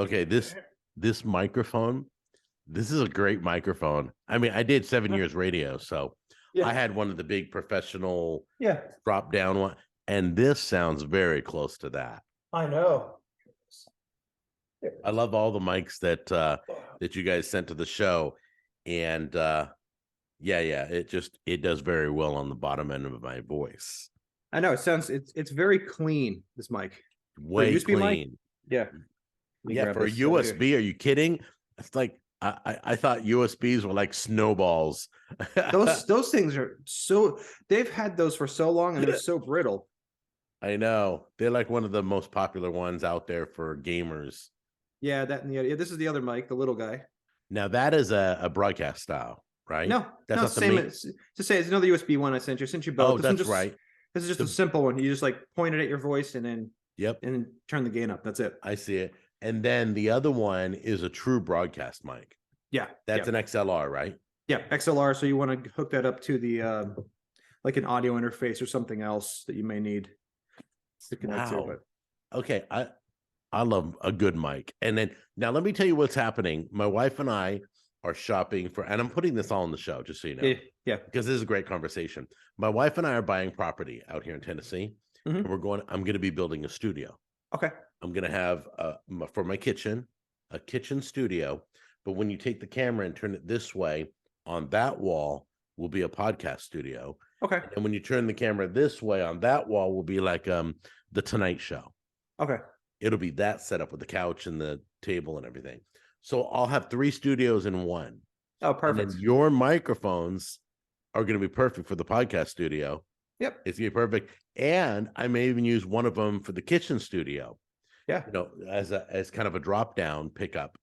Okay, this microphone, this is a great microphone. I mean, I did 7 years radio, so I had one of the big professional drop down one, and this sounds very close to that. I know. I love all the mics that you guys sent to the show, and it does very well on the bottom end of my voice. I know it's very clean, this mic. Way clean. Yeah. For a USB, are you kidding? It's like I thought USBs were like snowballs. those things are they've had those for so long and they're so brittle. I know. They're like one of the most popular ones out there for gamers. Yeah, this is the other mic, the little guy. Now that is a broadcast style, right? No, that's not the same. To say it's another USB one I sent you. I sent you both. Oh, that's right. This is just a simple one. You just like point it at your voice and then and then turn the gain up. That's it. I see it. And then the other one is a true broadcast mic. Yeah, that's an XLR, right? Yeah, XLR. So you want to hook that up to the like an audio interface or something else that you may need to connect to. But okay, I love a good mic. And then now let me tell you what's happening. My wife and I are shopping for, and I'm putting this all in the show just so you know. Yeah, because this is a great conversation. My wife and I are buying property out here in Tennessee. And I'm going to be building a studio. Okay. I'm going to have for my kitchen, a kitchen studio. But when you take the camera and turn it this way, on that wall will be a podcast studio. Okay. And when you turn the camera this way, on that wall will be like the Tonight Show. Okay. It'll be that setup with the couch and the table and everything. So I'll have 3 studios in one. Oh, perfect. And your microphones are going to be perfect for the podcast studio. Yep. It's going to be perfect. And I may even use one of them for the kitchen studio. Yeah. As kind of a drop down pickup.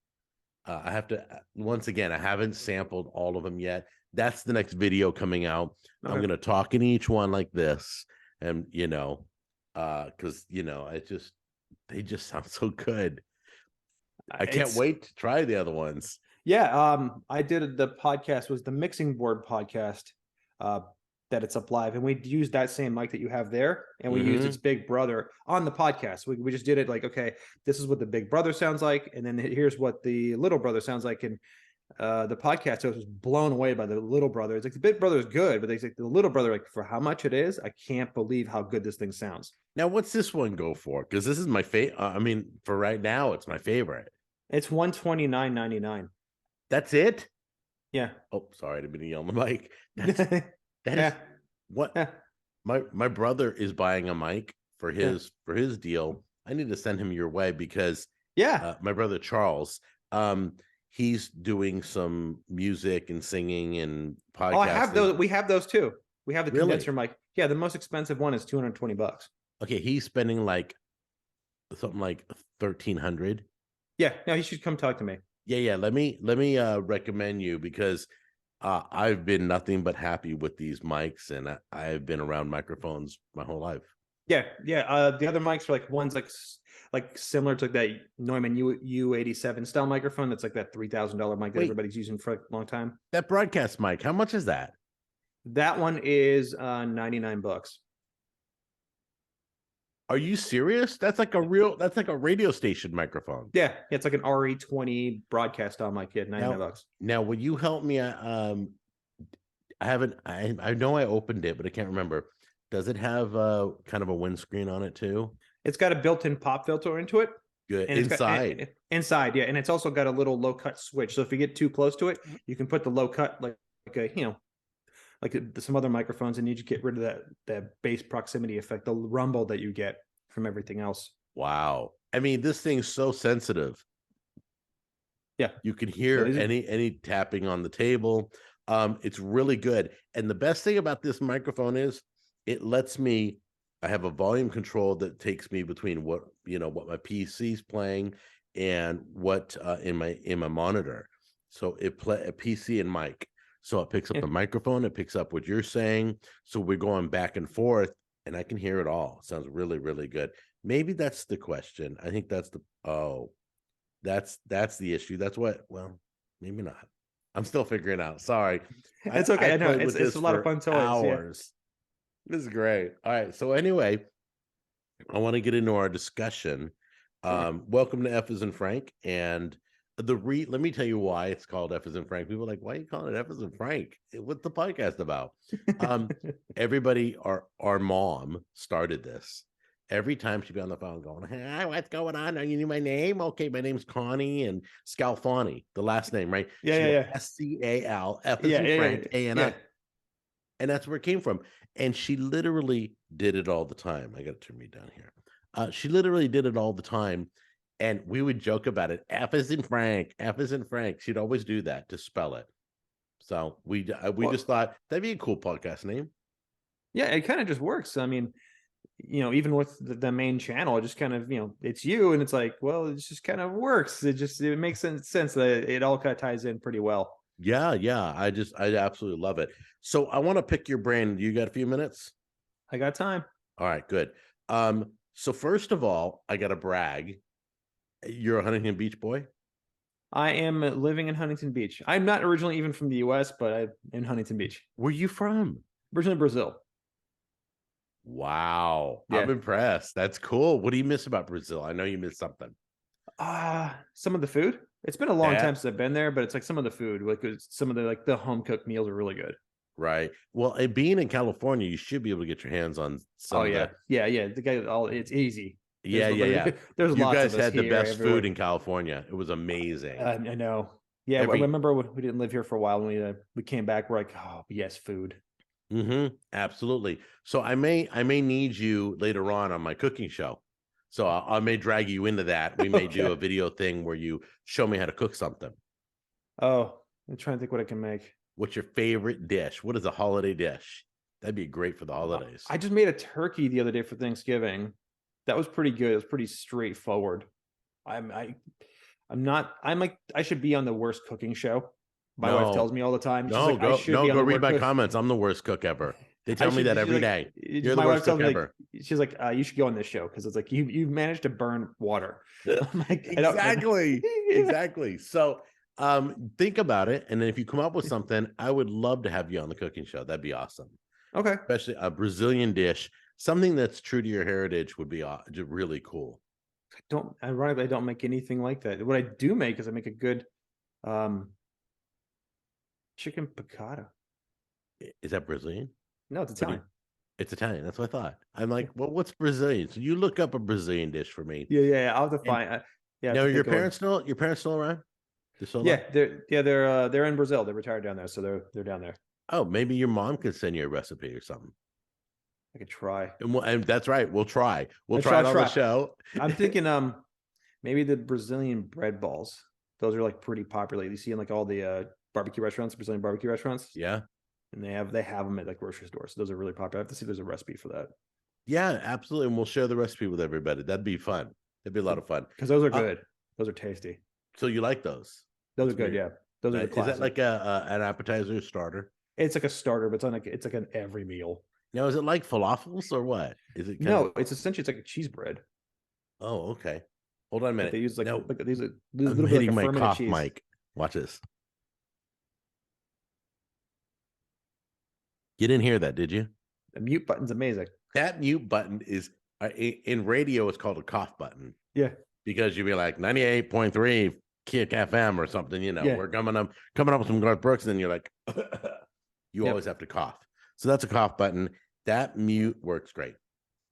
I have to, once again, I haven't sampled all of them yet. That's the next video coming out. Okay. I'm going to talk in each one like this. And, because, they just sound so good. I can't wait to try the other ones. Yeah. I did the podcast was the Mixing Board podcast that it's up live. And we used that same mic that you have there. And we used its big brother on the podcast. We just did it like, okay, this is what the big brother sounds like. And then here's what the little brother sounds like. And the podcast host was blown away by the little brother. It's like the big brother is good, but they like the little brother, like for how much it is, I can't believe how good this thing sounds. Now, what's this one go for? Because this is my favorite. I mean, for right now, it's my favorite. It's $129.99. That's it? Yeah. Oh, sorry, I didn't mean to yell on the mic. That is what my brother is buying a mic for his deal. I need to send him your way because my brother Charles, he's doing some music and singing and podcasting. Oh, I have those. We have those too. We have the condenser mic. Yeah, the most expensive one is $220. Okay, he's spending like something like $1,300. Yeah, no, he should come talk to me. Yeah. Let me recommend you because I've been nothing but happy with these mics, and I've been around microphones my whole life. Yeah. The other mics are like ones like similar to that Neumann U87 style microphone. That's like that $3,000 mic that everybody's using for a long time. That broadcast mic, how much is that? That one is $99. Are you serious? That's like a radio station microphone. Yeah, it's like an RE20 broadcast style mic. Yeah, $99. Now, will you help me? I know I opened it, but I can't remember. Does it have kind of a windscreen on it too? It's got a built-in pop filter into it. Good. And inside, yeah, and it's also got a little low cut switch. So if you get too close to it, you can put the low cut like some other microphones, and you just get rid of that bass proximity effect, the rumble that you get from everything else. Wow. I mean, this thing's so sensitive. Yeah. You can hear any tapping on the table. It's really good. And the best thing about this microphone is it lets me, I have a volume control that takes me between what my PC's playing and what in my monitor. So it play a PC and mic. So it picks up the microphone, it picks up what you're saying. So we're going back and forth, and I can hear it all. It sounds really, really good. Maybe that's the question. I think that's that's the issue. Maybe not. I'm still figuring out. Sorry. It's okay. I know it's a lot of fun toys. Hours. Yeah. This is great. All right. So anyway, I want to get into our discussion Sure. Welcome to F is in Frank. And let me tell you why it's called F is in Frank. People are like, why are you calling it F is in Frank? What's the podcast about? Um, everybody, our mom started this. Every time she'd be on the phone going, hey, what's going on? Are you need my name? Okay, my name's Connie and Scalfani, the last name, right? Yeah, She yeah, goes, yeah. SCAL, F is Yeah, in yeah, yeah, Frank, A-N-I. yeah. And that's where it came from. And she literally did it all the time. I got to turn me down here. She literally did it all the time. And we would joke about it. F is in Frank. F is in Frank. She'd always do that to spell it. So we Well, just thought that'd be a cool podcast name. yeah, it kind of just works. I mean, even with the main channel, it just kind of, it's you, and it's like, well, it just kind of works. It makes sense that it all kind of ties in pretty well. Yeah, yeah. I absolutely love it. So I want to pick your brain. You got a few minutes? I got time. All right, good. So first of all, I gotta brag. You're a Huntington Beach boy? I am living in Huntington Beach. I'm not originally even from the US, but I'm in Huntington Beach. Where you from? Originally Brazil. Wow, I'm Yeah. impressed. That's cool. What do you miss about Brazil? I know you miss something. Some of the food. It's been a long time That since I've been there, but it's like some of the food, like some of the home cooked meals are really good. right. Well, and being in California, you should be able to get your hands on Oh some of yeah, the. yeah, yeah. The guy, all it's easy. Yeah, yeah, yeah. There's You lots of guys us had the here, best food everywhere. in California. It was amazing. I know. Yeah, I Every remember when we didn't live here for a while, and we came back. We're like, oh yes, food. absolutely. So I may need you later on my cooking show. So I may drag you into that. We may do Okay. a video thing where you show me how to cook something. Oh, I'm trying to think what I can make. What's your favorite dish? What is a holiday dish? That'd be great for the holidays. I just made a turkey the other day for Thanksgiving. That was pretty good. It was pretty straightforward. I'm I I'm not. I'm like I should be on the worst cooking show. My wife tells No, me all the time. She's no, like, I go should no, be on go the read worst. my comments. I'm the worst cook ever. They I tell me should. that She's every like, day. You're the my wife worst tells cook me like, ever. she's like, you should go on this show because it's like you've managed to burn water. I'm like, I don't. Exactly. Yeah. Exactly. So think about it. And then if you come up with something, I would love to have you on the cooking show. That'd be awesome. Okay. Especially a Brazilian dish, something that's true to your heritage would be really cool. Ironically, I don't make anything like that. What I do make is I make a good um chicken piccata. Is that Brazilian? No, it's What do you, Italian. it's Italian. That's what I thought. I'm like, well, what's Brazilian? So you look up a Brazilian dish for me. Yeah, yeah, yeah. I'll have to And find. Yeah, I have now to your think of one. parents still around? They're still alive? Yeah, they're in Brazil. They're retired down there, so they're down there. Oh, maybe your mom could send you a recipe or something. I could try. And that's right. We'll try. We'll I try try, it on the try. show. I'm thinking maybe the Brazilian bread balls. Those are like pretty popular. You see in like all the barbecue restaurants, Brazilian barbecue restaurants, Yeah. and they have them at like grocery stores. So those are really popular. I have to see if there's a recipe for that Yeah, absolutely. And we'll share the recipe with everybody. That'd be fun. That'd be a lot of fun. because those are Uh, good. Those are tasty. so you like those? Those That's are good. great. Yeah, those are the Is classic. that like an appetizer starter? It's like a starter, but it's like an every meal. Now, is it like falafels or what? Is it kind No, of? it's essentially it's like a cheese bread. Oh, okay. Hold on a Like minute. they use No, these a little I'm bit like hitting a my fermented cough cheese. mic. Watch this. You didn't hear that, did you? The mute button's amazing. That mute button is in radio. It's called a cough button Yeah, because you'd be like 98.3 Kick FM or something. yeah, we're coming up with some Garth Brooks, and then you're like, you yep, always have to cough. So that's a cough button. That mute works great.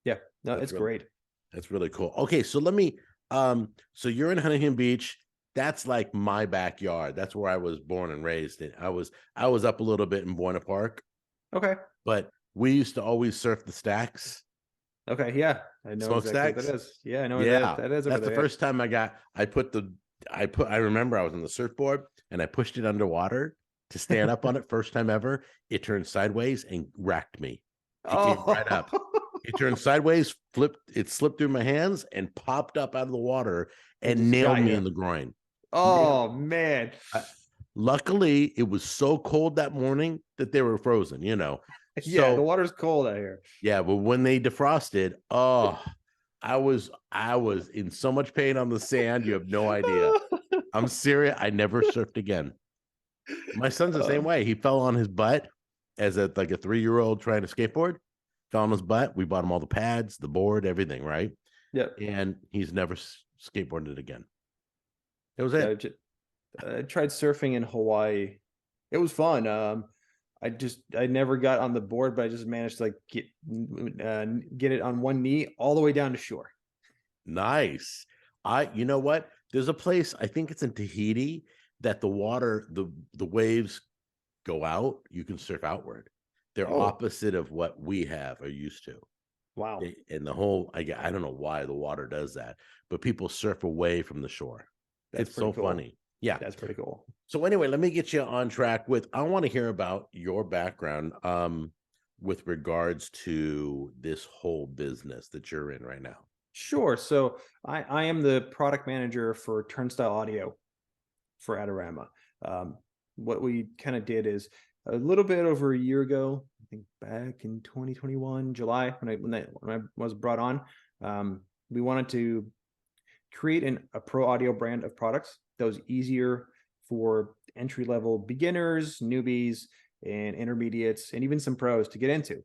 yeah. No, That's it's really, great. that's really cool. Okay, so let me. So you're in Huntington Beach. That's like my backyard. That's where I was born and raised. And I was up a little bit in Buena Park, Okay, but we used to always surf the stacks, okay, yeah. I know exactly what smokestacks. that is. Yeah, I know what Yeah, that is over that's the there. first time I remember I was on the surfboard and I pushed it underwater to stand up on it. First time ever. It turned sideways and racked me. It came right up. Oh, It turned sideways, it slipped through my hands and popped up out of the water it and just nailed got me you. in the groin. Oh man. Luckily, it was so cold that morning that they were frozen, Yeah, the So water's cold out here. yeah, but when they defrosted, oh, I was in so much pain on the sand. You have no idea. I'm serious. I never surfed again. My son's the same way. He fell on his butt as a 3-year-old trying to skateboard. Fell on his butt. We bought him all the pads, the board, everything, right? Yeah. And he's never skateboarded again. That was Yeah, it. I tried surfing in Hawaii. It was fun. I never got on the board, but I just managed to like get it on one knee all the way down to shore. Nice. You know what? There's a place, I think it's in Tahiti, that the water, the waves go out. You can surf outward. They're Oh, opposite of what we have are used to. wow. And the whole, I don't know why the water does that, but people surf away from the shore. That's It's pretty so cool. funny. Yeah. That's pretty cool. So anyway, let me get you on track with, I want to hear about your background with regards to this whole business that you're in right now. Sure. So I am the product manager for Turnstile Audio for Adorama. What we kind of did is a little bit over a year ago, I think back in 2021, July, when I was brought on, we wanted to create a pro audio brand of products that was easier for entry level beginners, newbies, and intermediates, and even some pros to get into.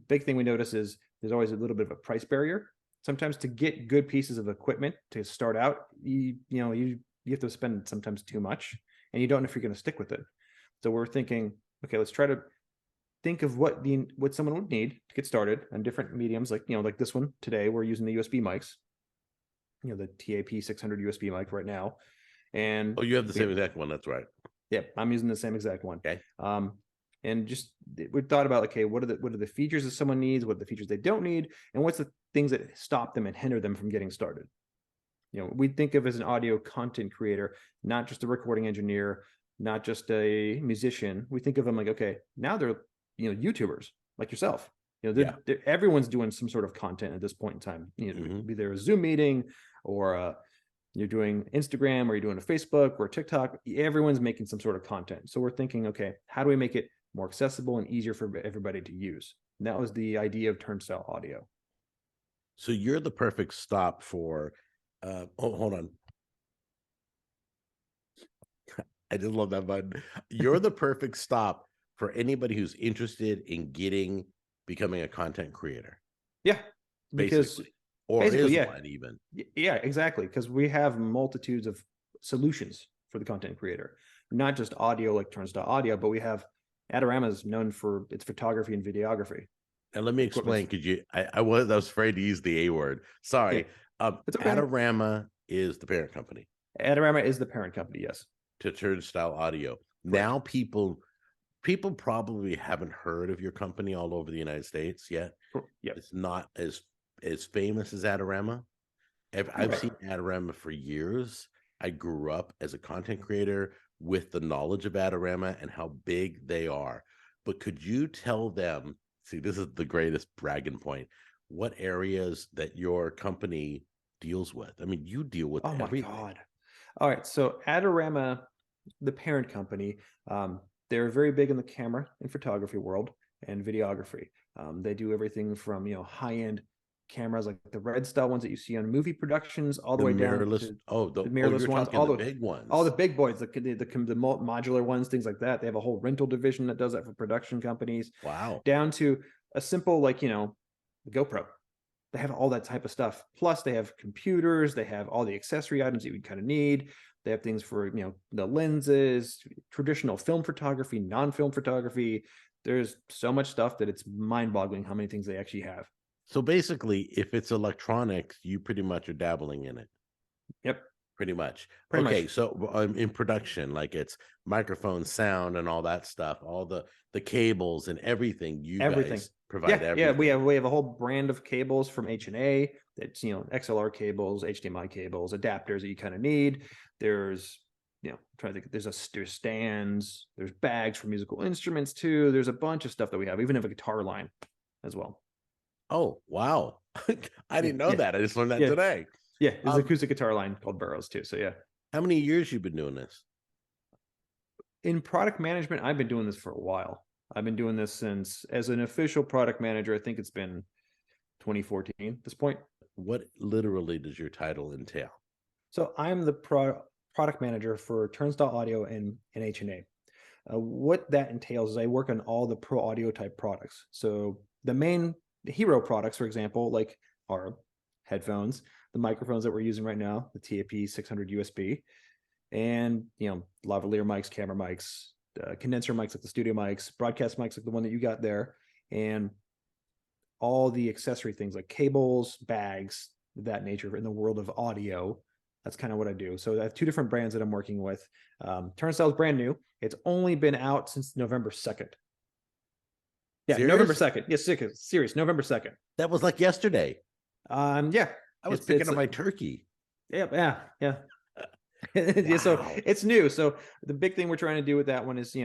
Big thing we notice is there's always a little bit of a price barrier. Sometimes to get good pieces of equipment to start out, you have to spend sometimes too much, and you don't know if you're going to stick with it. So we're thinking, okay, let's try to think of what someone would need to get started on different mediums, like this one today. We're using the USB mics, the TAP 600 USB mic right now, and Oh, you have the same exact one. That's right. Yep, I'm using the same exact one. Okay. And just we thought about, okay, what are the features that someone needs, what are the features they don't need, and what's the things that stop them and hinder them from getting started. We think of as an audio content creator, not just a recording engineer, not just a musician. We think of them like, okay, now they're YouTubers like yourself. Everyone's doing some sort of content at this point in time. Be there a Zoom meeting, or you're doing Instagram, or you're doing a Facebook or a TikTok. Everyone's making some sort of content. So we're thinking, okay, how do we make it more accessible and easier for everybody to use? And that was the idea of Turnstile Audio. So you're the perfect stop for hold on. I just love that button. You're the perfect stop for anybody who's interested in becoming a content creator. Yeah, because basically, or is yeah. one even. Yeah, exactly. Because we have multitudes of solutions for the content creator, not just audio like Turnstile Audio, but we have Adorama is known for its photography and videography. And let me explain, because I was afraid to use the A word. Sorry. Yeah, it's okay. Adorama is the parent company. Adorama is the parent company, yes. To Turnstile Audio. Correct. Now people probably haven't heard of your company all over the United States yet. Yep. It's not as famous as Adorama. I've seen Adorama for years. I grew up as a content creator with the knowledge of Adorama and how big they are. But could you tell them, see, this is the greatest bragging point, what areas that your company deals with? I mean, you deal with everything. My God. All right. So Adorama, the parent company, they're very big in the camera and photography world and videography. They do everything from, high-end cameras like the red style ones that you see on movie productions, all the way down to the mirrorless ones, all the big ones, all the big boys, the modular ones, things like that. They have a whole rental division that does that for production companies. Wow. Down to a simple, the GoPro. They have all that type of stuff. Plus they have computers, they have all the accessory items that you kind of need. They have things for, the lenses, traditional film photography, non-film photography. There's so much stuff that it's mind-boggling how many things they actually have. So basically, if it's electronics, you pretty much are dabbling in it. Yep. Pretty much. Okay, so in production, like it's microphone, sound, and all that stuff, all the cables and everything, guys provide everything. Yeah, we have a whole brand of cables from H&A that's, XLR cables, HDMI cables, adapters that you kind of need. There's, I'm trying to think, there's stands, there's bags for musical instruments too. There's a bunch of stuff that we have, even have a guitar line as well. Oh, wow. I didn't know that. I just learned that today. Yeah, there's an acoustic guitar line called Burroughs too. So yeah. How many years you been doing this? In product management, I've been doing this for a while. I've been doing this since, as an official product manager, I think it's been 2014 at this point. What literally does your title entail? So I'm the product manager for Turnstile Audio and H&A. What that entails is I work on all the pro audio type products. So the hero products, for example, like our headphones, the microphones that we're using right now, the TAP 600 USB, and lavalier mics, camera mics, condenser mics like the studio mics, broadcast mics like the one that you got there, and all the accessory things like cables, bags, that nature in the world of audio. That's kind of what I do. So I have 2 different brands that I'm working with. Turnstile is brand new. It's only been out since November 2nd. Yeah, Serious? November 2nd. Yes, serious. November 2nd. That was like yesterday. Yeah. I was picking up my turkey. Yeah. Yeah. Wow. So it's new. So the big thing we're trying to do with that one is,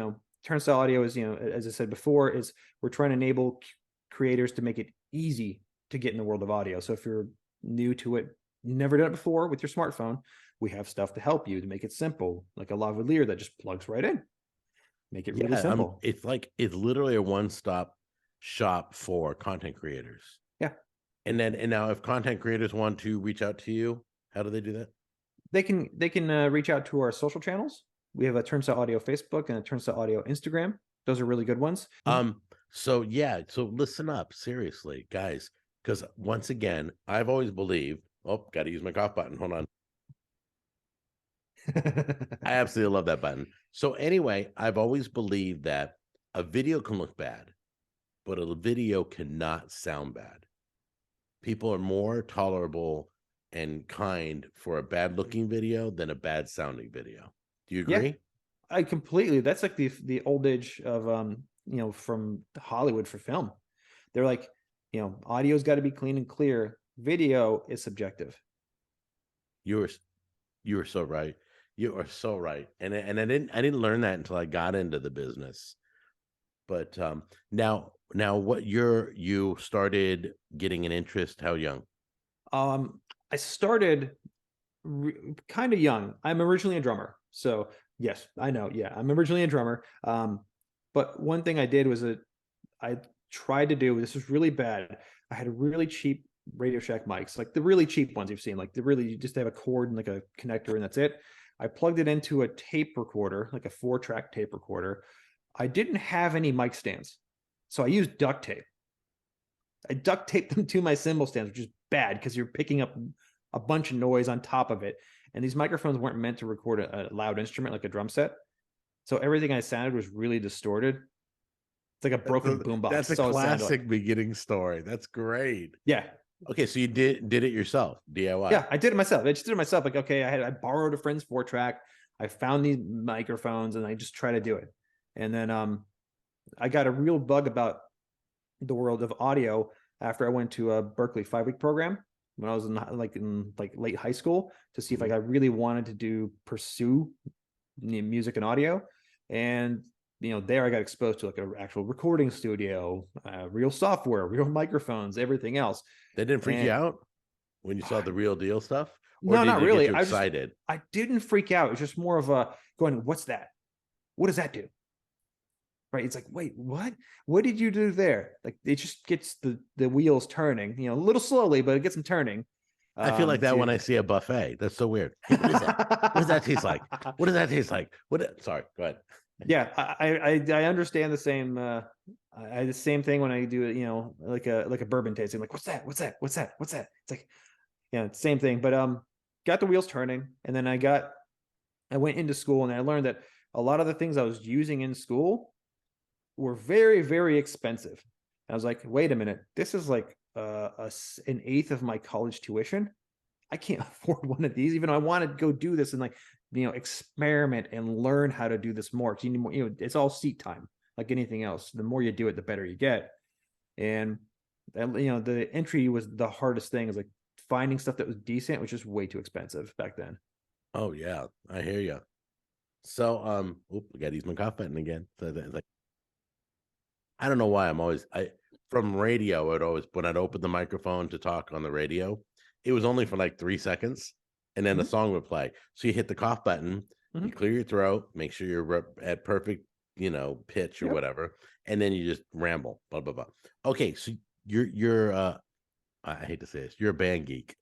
Turnstile Audio is, as I said before, is we're trying to enable creators to make it easy to get in the world of audio. So if you're new to it, you never done it before with your smartphone, we have stuff to help you to make it simple, like a lavalier that just plugs right in. Make it really simple. It's literally a one-stop shop for content creators. Yeah. And now if content creators want to reach out to you, how do they do that? They can reach out to our social channels. We have a Turnstile Audio Facebook and a Turnstile Audio Instagram. Those are really good ones. So listen up, seriously, guys, because once again, I've always believed. Oh, got to use my cough button. Hold on. I absolutely love that button. So anyway, I've always believed that a video can look bad, but a video cannot sound bad. People are more tolerable and kind for a bad looking video than a bad sounding video. Do you agree? Yeah, I completely. That's like the old age of from Hollywood for film. They're like, audio's got to be clean and clear. Video is subjective. You are so right. You are so right. And I didn't learn that until I got into the business. But now what you started getting an interest, how young? I started kind of young. I'm originally a drummer. So yes, I know. Yeah, I'm originally a drummer. But one thing I did was I tried to do, this was really bad. I had a really cheap Radio Shack mics, like the really cheap ones you've seen, like you just have a cord and like a connector and that's it. I plugged it into a tape recorder, like a 4-track tape recorder. I didn't have any mic stands, so I used duct tape. I duct taped them to my cymbal stands, which is bad because you're picking up a bunch of noise on top of it. And these microphones weren't meant to record a loud instrument like a drum set. So everything I sounded was really distorted. It's like a broken boombox. That's a classic beginning story. That's great. Yeah. Okay, so you did it yourself, DIY. Yeah, I did it myself. I just did it myself. Like, okay, I borrowed a friend's 4-track. I found these microphones and I just try to do it. And then I got a real bug about the world of audio after I went to a Berkeley 5-week program when I was in late high school to see if I really wanted to pursue music and audio. And there I got exposed to like an actual recording studio, real software, real microphones, everything else. They didn't freak you out when you saw the real deal stuff? Or no, not really. Get you excited? I didn't freak out. It's just more of a going, what's that? What does that do? Right? It's like, wait, what? What did you do there? Like it just gets the wheels turning, a little slowly, but it gets them turning. I feel like that when I see a buffet. That's so weird. Hey, what is that? What does that taste like? What does that taste like? Sorry, go ahead. Yeah, I understand the same. I the same thing when I do it, like a bourbon tasting. Like, what's that? What's that? What's that? What's that? It's like, same thing. But got the wheels turning, and then I went into school, and I learned that a lot of the things I was using in school were very, very expensive. And I was like, wait a minute, this is like an eighth of my college tuition. I can't afford one of these, even though I want to go do this and like, experiment and learn how to do this more. Because you need more, it's all seat time, like anything else. The more you do it, the better you get. And the entry was the hardest thing, is like finding stuff that was decent, which is way too expensive back then. Oh yeah, I hear you. So we got to use my cough button again. So it's like, I don't know why from radio, when I'd open the microphone to talk on the radio, it was only for like 3 seconds, and then the song would play. So you hit the cough button, you clear your throat, make sure you're at perfect, pitch or whatever, and then you just ramble, blah blah blah. Okay, so you're I hate to say this, you're a band geek.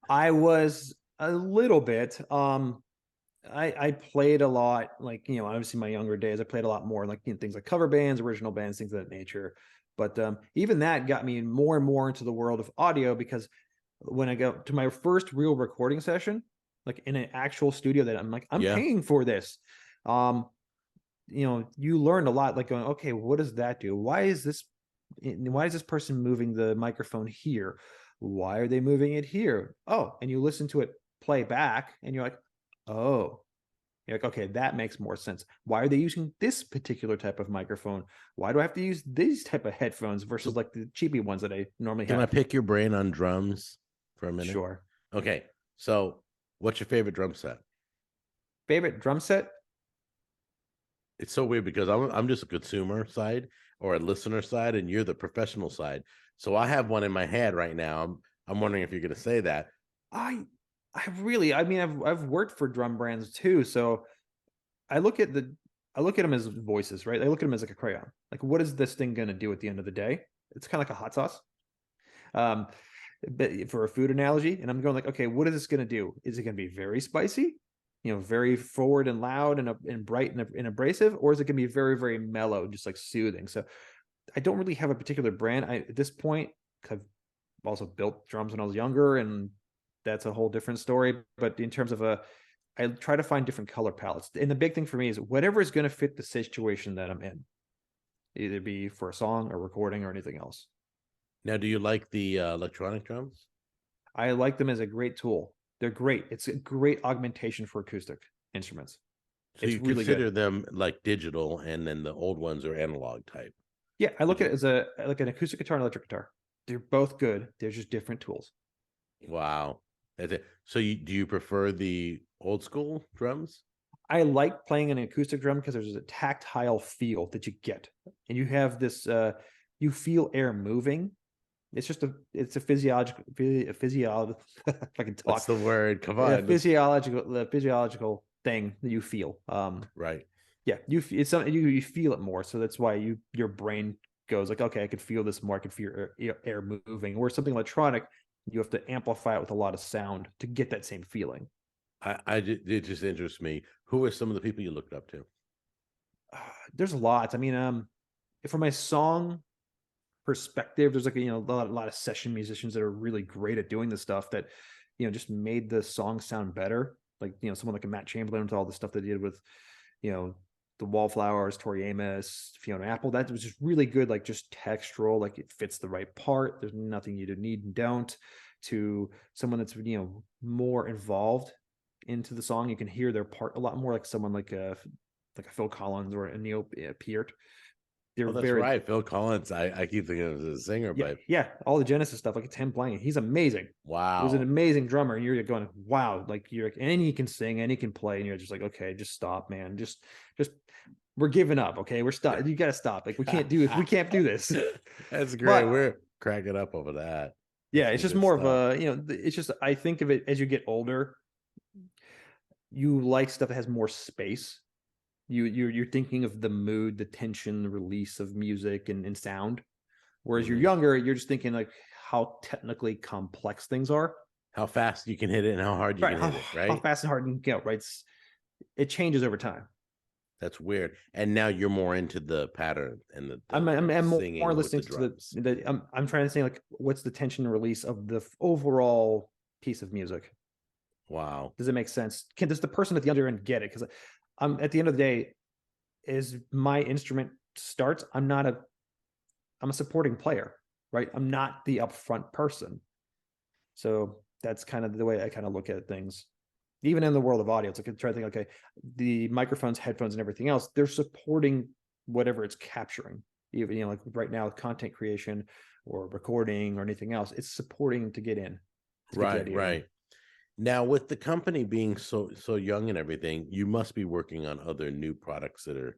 I was a little bit. I played a lot, like, obviously my younger days, I played a lot more like things like cover bands, original bands, things of that nature. But even that got me more and more into the world of audio, because when I go to my first real recording session, like in an actual studio that I'm like, I'm Yeah. paying for this. You learned a lot, like going, okay, what does that do? Why is this person moving the microphone here? Why are they moving it here? Oh, and you listen to it play back and you're like, oh, you're like, okay, that makes more sense. Why are they using this particular type of microphone? Why do I have to use these type of headphones versus like the cheapy ones that I normally Can I have? pick your brain on drums for a minute? Sure. Okay. So what's your favorite drum set? Favorite drum set? It's so weird because I'm just a consumer side or a listener side, and you're the professional side. So I have one in my head right now. I'm wondering if you're going to say that. I I mean, I've worked for drum brands too, so I look at them as voices, right? I look at them as like a crayon. Like, what is this thing going to do at the end of the day? It's kind of like a hot sauce. Um, but for a food analogy, and I'm going like, okay, what is this going to do? Is it going to be very spicy, very forward and loud and bright and abrasive, or is it going to be very, very mellow, just like soothing? So I don't really have a particular brand. At this point, I've also built drums when I was younger, and that's a whole different story. But in terms of I try to find different color palettes. And the big thing for me is whatever is going to fit the situation that I'm in, either be for a song or recording or anything else. Now, do you like the electronic drums? I like them as a great tool. They're great. It's a great augmentation for acoustic instruments. So It's you really consider good. them like digital, and then the old ones are analog type. Yeah, I look Would at it you? as a like an acoustic guitar and electric guitar. They're both good. They're just different tools. Wow. That's it. So do you prefer the old school drums? I like playing an acoustic drum because there's a tactile feel that you get, and you have this. You feel air moving. It's a physiological. If I can What's talk, the word? Come a on. physiological thing that you feel. Right. Yeah, it's something you feel it more, so that's why your brain goes like, okay, I could feel this more. I could feel air moving. Or something electronic, you have to amplify it with a lot of sound to get that same feeling. It just interests me. Who are some of the people you looked up to? There's lots. I mean, from my song perspective, there's like a lot of session musicians that are really great at doing this stuff that just made the song sound better. Like someone like a Matt Chamberlain with all the stuff they did with you know the Wallflowers, Tori Amos, Fiona Apple. That was just really good, like just textural, like it fits the right part. There's nothing you need and don't. To someone that's more involved into the song, you can hear their part a lot more, like someone like a Phil Collins or a Neil Peart. They're Oh, that's very right. Phil Collins. I keep thinking of him as a singer, yeah, but yeah, all the Genesis stuff, like it's him playing. He's amazing. It was an wow. amazing drummer, and you're going, wow, like you're like, and he can sing and he can play, and you're just like, okay, just stop, man, just we're giving up, okay, we're stop. You got to stop. Like we can't do this. That's great. But We're cracking up over that. yeah, That's it's some just good more of stuff. it's just I think of it as you get older, you like stuff that has more space. You're thinking of the mood, the tension, the release of music and sound. Whereas you're Mhm. younger, you're just thinking like how technically complex things are. How fast you can hit it and how hard you Right. can hit it, How right? fast and hard you can go, right? It changes over time. That's weird. And now you're more into the pattern and I'm more singing with the listening to drums. I'm trying to say like what's the tension and release of the overall piece of music. Wow. Does it make sense? Does the person at the other end get it? Because I'm at the end of the day, as my instrument starts, I'm a supporting player, right? I'm not the upfront person. So that's kind of the way I kind of look at things. Even in the world of audio, it's like I try to think, okay, the microphones, headphones, and everything else, they're supporting whatever it's capturing. Even like right now, content creation or recording or anything else, it's supporting to get in, to get the Right, idea in. right. Now with the company being so young and everything, you must be working on other new products that are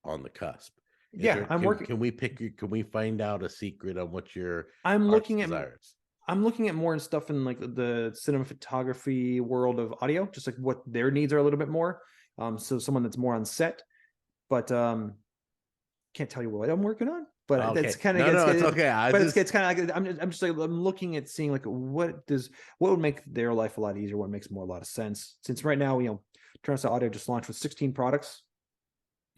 on the cusp. Is Yeah, there I'm working. can we find out a secret on what your I'm heart's looking at desires? I'm looking at more and stuff in like the cinematography world of audio, just like what their needs are a little bit more. So someone that's more on set, but can't tell you what I'm working on. But that's Okay. kind of No, gets, no, it's okay. I but just it's kind of like I'm just like I'm looking at seeing like what would make their life a lot easier, what makes more a lot of sense. Since right now, Turnstile Audio just launched with 16 products.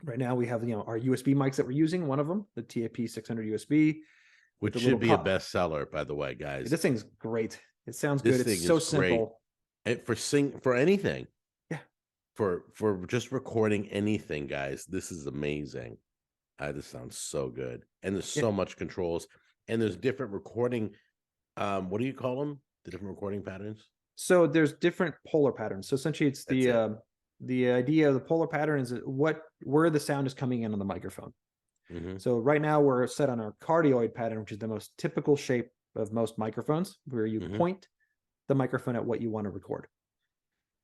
Right now we have our USB mics that we're using, one of them, the TAP 600 USB with which the little should be a cup. bestseller, by the way, guys. This thing's great. It sounds This good. It's thing so is great. simple. And for anything. Yeah. For just recording anything, guys, this is amazing. This sounds so good. And there's Yeah. so much controls. And there's different recording. What do you call them? The different recording patterns? So there's different polar patterns. So essentially, it's That's it. the idea of the polar pattern is where the sound is coming in on the microphone. Mhm. So right now we're set on our cardioid pattern, which is the most typical shape of most microphones, where you Mhm. point the microphone at what you want to record.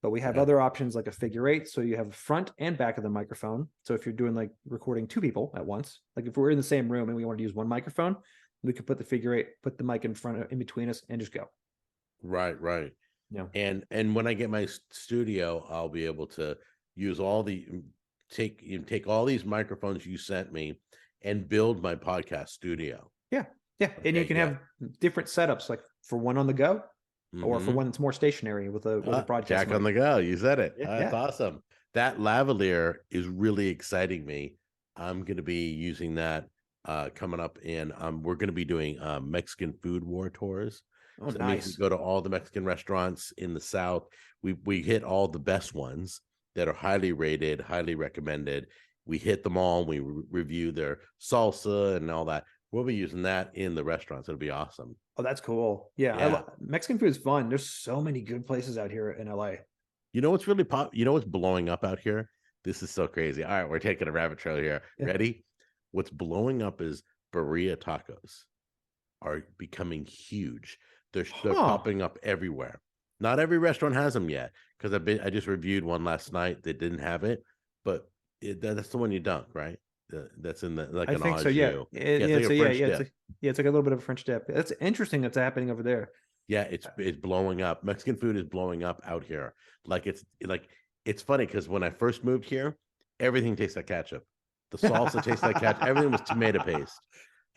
But we have Yeah. other options like a figure eight. So you have front and back of the microphone. So if you're doing like recording two people at once, like if we're in the same room and we want to use one microphone, we could put the figure eight, put the mic in front in between us and just go. Right. Yeah. And when I get my studio, I'll be able to use all the take all these microphones you sent me and build my podcast studio. Yeah. Yeah. And you Okay, can yeah. have different setups, like for one on the go or for Mhm. one that's more stationary with a broadcast Jack on mic. the go. You said it. Yeah. That's awesome. That lavalier is really exciting me. I'm going to be using that coming up in. We're going to be doing Mexican food war tours. Oh, So that means we nice. go to all the Mexican restaurants in the South. We hit all the best ones that are highly rated, highly recommended. We hit them all. We review their salsa and all that. We'll be using that in the restaurants. It'll be awesome. Oh, that's cool. Yeah. Yeah. Mexican food is fun. There's so many good places out here in LA. You know what's really pop? You know what's blowing up out here? This is so crazy. All right, we're taking a rabbit trail here. Yeah. Ready? What's blowing up is birria tacos are becoming huge. They're popping up everywhere. Not every restaurant has them yet because I just reviewed one last night that didn't have it, but that's the one you dunk, right? That's in the like I an think au so. Yeah. jus. Yeah. It's like a French dip. It's like a little bit of a French dip. That's interesting. That's happening over there. Yeah, it's blowing up. Mexican food is blowing up out here. It's funny because when I first moved here, everything tastes like ketchup. The salsa tastes like ketchup. Everything was tomato paste.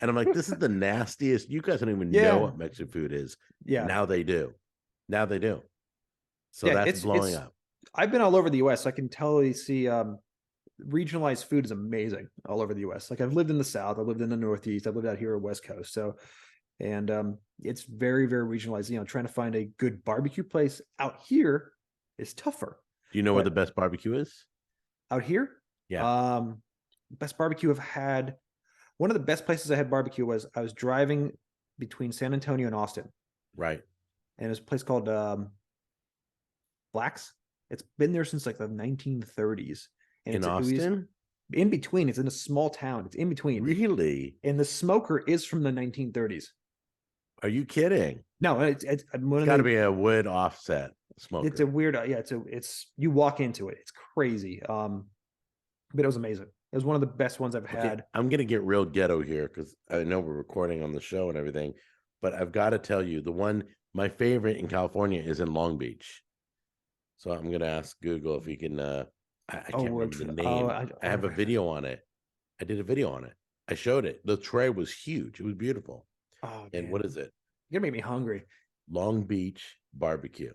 And I'm like, this is the nastiest. You guys don't even know what Mexican food is. Yeah. Now they do. Now they do. So Yeah, that's blowing up. I've been all over the US. So I can totally see regionalized food is amazing all over the US. Like I've lived in the South, I've lived in the Northeast, I've lived out here on West Coast. So and it's very, very regionalized. You know, trying to find a good barbecue place out here is tougher. Do you know where the best barbecue is? Out here? Yeah. Best barbecue I've had. One of the best places I had barbecue was I was driving between San Antonio and Austin. Right. And it's a place called Black's. It's been there since like the 1930s. And in Austin? In between. It's in a small town. It's in between. Really? And the smoker is from the 1930s. Are you kidding? No, it's got to be a wood offset smoker. It's a weird, it's you walk into it. It's crazy. But it was amazing. It was one of the best ones I've had. I'm gonna get real ghetto here because I know we're recording on the show and everything, but I've got to tell you, my favorite in California is in Long Beach. So I'm gonna ask Google if he can. I can't remember the name. I have a video on it. I did a video on it. I showed it. The tray was huge. It was beautiful. Oh, and man. What is it? You're gonna make me hungry. Long Beach barbecue.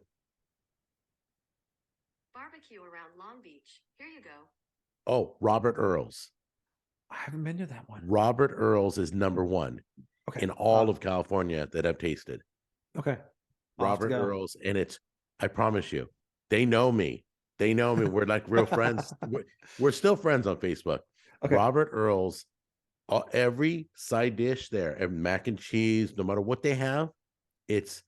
Barbecue around Long Beach. Here you go. Oh, Robert Earl's. I haven't been to that one. Robert Earl's is number one in all of California that I've tasted. Okay. Robert Earl's, and I promise you, they know me. They know me. We're like real friends. We're still friends on Facebook. Okay. Robert Earl's, every side dish there, and mac and cheese, no matter what they have, it's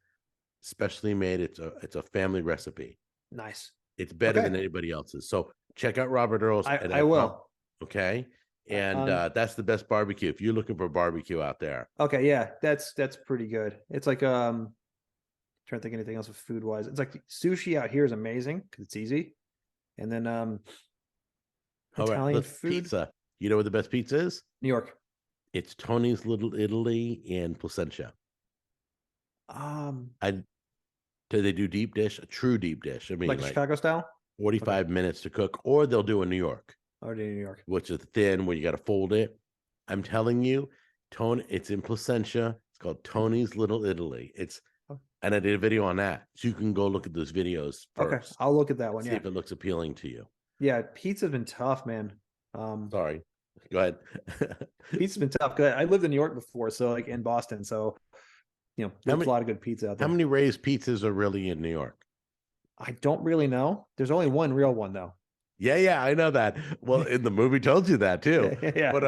specially made. It's a family recipe. Nice. It's better than anybody else's. So check out Robert Earl's. I will. Okay. And that's the best barbecue if you're looking for barbecue out there. Okay, yeah, that's pretty good. It's like trying to think anything else with food wise. It's like sushi out here is amazing because it's easy. And then Italian food. Pizza. You know where the best pizza is? New York. It's Tony's Little Italy in Placentia. Do they do deep dish? A true deep dish. I mean, like Chicago style? 45 minutes to cook, or they'll do in New York. Or do New York. Which is thin where you got to fold it. I'm telling you, it's in Placentia. It's called Tony's Little Italy. And I did a video on that. So you can go look at those videos first. Okay, I'll look at that one. See if it looks appealing to you. Yeah, pizza's been tough, man. Sorry. Go ahead. Pizza's been tough. Good. I lived in New York before, so like in Boston. So you know, How there's many- a lot of good pizza out How there. many Ray's pizzas are really in New York? I don't really know. There's only one real one though. Yeah, I know that. Well, in the movie told you that too. Yeah. But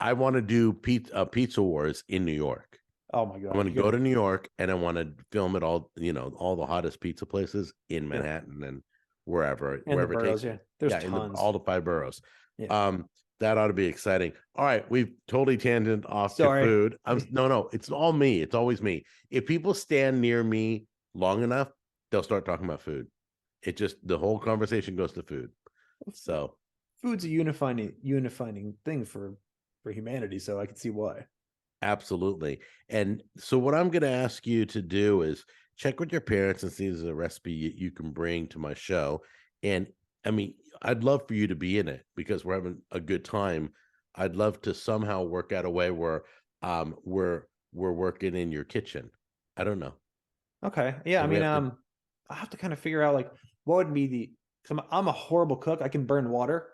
I want to do pizza wars in New York. Oh my god. I want to go to New York and I want to film it all, all the hottest pizza places in Manhattan and wherever and the it takes boroughs, me. yeah. There's in tons. all the 5 boroughs. Yeah. That ought to be exciting. All right, we've totally tangent off Sorry. to food. No, it's all me. It's always me. If people stand near me long enough, they'll start talking about food. It just the whole conversation goes to food. So Food's a unifying thing for humanity, so I can see why. absolutely. And so what I'm going to ask you to do is check with your parents and see if there's a recipe you can bring to my show. And I mean, I'd love for you to be in it because we're having a good time. I'd love to somehow work out a way where we're working in your kitchen. I don't know. Okay. Yeah, I And we mean, have to- I have to kind of figure out like what would be the. 'Cause I'm a horrible cook. I can burn water.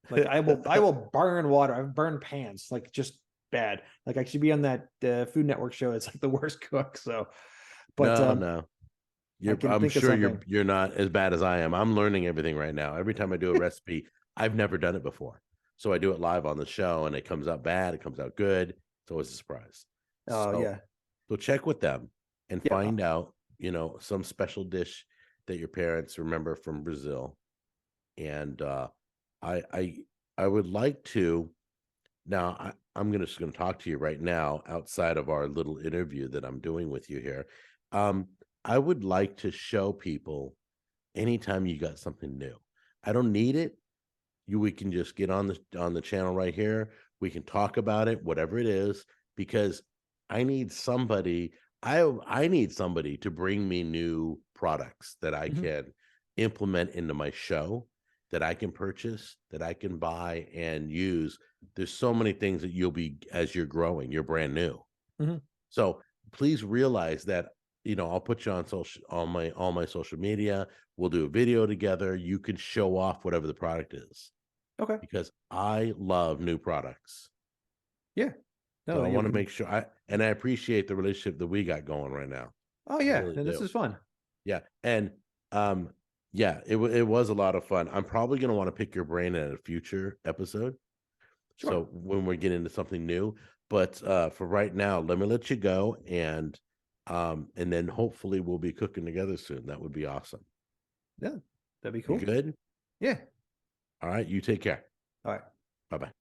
Like I will burn water. I've burned pans, like just bad. Like I should be on that Food Network show. It's like the worst cook. So, but no. can I'm think of sure something. you're not as bad as I am. I'm learning everything right now. Every time I do a recipe, I've never done it before. So I do it live on the show and it comes out bad, it comes out good. It's always a surprise. Oh So yeah, so check with them and Yeah. find out, some special dish that your parents remember from Brazil. And I I I would like to now I'm just gonna talk to you right now outside of our little interview that I'm doing with you here. Um, I would like to show people anytime you got something new. I don't need it. We can just get on the channel right here. We can talk about it, whatever it is, because I need somebody. I need somebody to bring me new products that I Mhm. can implement into my show, that I can purchase, that I can buy and use. There's so many things that you'll be as you're growing. You're brand new, Mhm. so please realize that I'll put you on all my social media. We'll do a video together. You can show off whatever the product is Okay. because I love new products. Yeah. So No, I you want to can. make sure I appreciate the relationship that we got going right now. Oh I yeah, really and this do. is fun. Yeah. And yeah, it was a lot of fun. I'm probably going to want to pick your brain at a future episode. Sure. So when we get into something new, but for right now, let me let you go and then hopefully we'll be cooking together soon. That would be awesome. Yeah, that'd be You cool. good? Yeah. All right, you take care. All right. Bye-bye.